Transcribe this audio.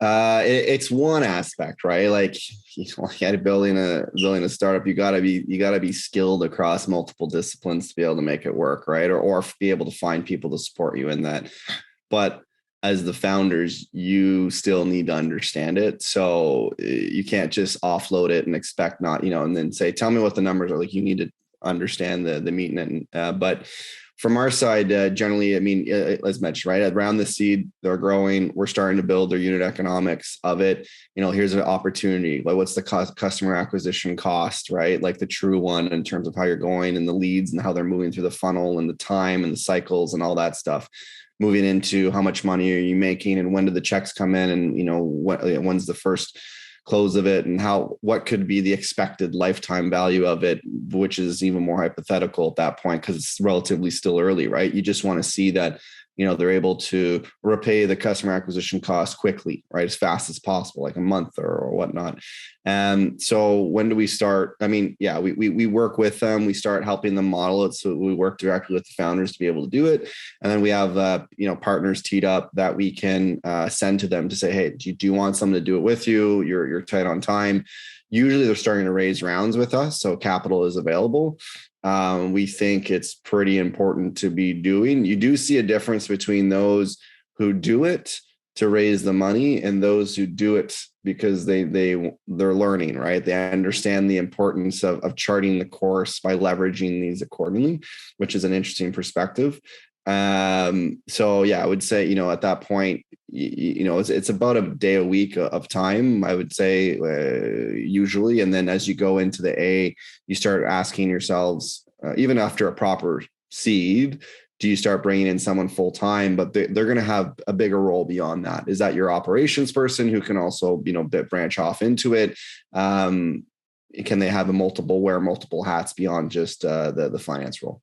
It's one aspect, right? Like, building a startup, you gotta be skilled across multiple disciplines to be able to make it work, right? Or be able to find people to support you in that. But as the founders, you still need to understand it. So you can't just offload it and expect not, and then say, tell me what the numbers are. Like, you need to understand the meat and but from our side, generally, I mean, as mentioned, right around the seed, they're growing. We're starting to build their unit economics of it. Here's an opportunity. Like, what's the customer acquisition cost, right? Like the true one in terms of how you're going and the leads and how they're moving through the funnel and the time and the cycles and all that stuff. Moving into how much money are you making and when do the checks come in, and when's the first close of it, and what could be the expected lifetime value of it, which is even more hypothetical at that point because it's relatively still early, right? You just want to see that they're able to repay the customer acquisition cost quickly, right? As fast as possible, like a month or whatnot. And so when do we start? I mean, yeah, we work with them. We start helping them model it. So we work directly with the founders to be able to do it. And then we have, partners teed up that we can send to them to say, hey, do you want someone to do it with you? You're tight on time. Usually they're starting to raise rounds with us, so capital is available. We think it's pretty important to be doing. You do see a difference between those who do it to raise the money and those who do it because they're learning, right? They understand the importance of charting the course by leveraging these accordingly, which is an interesting perspective. So yeah, I would say, at that point, it's about a day a week of time, I would say, usually. And then as you go into the A, you start asking yourselves, even after a proper seed, do you start bringing in someone full time? But they're going to have a bigger role beyond that. Is that your operations person who can also, branch off into it? Can they have wear multiple hats beyond just the finance role?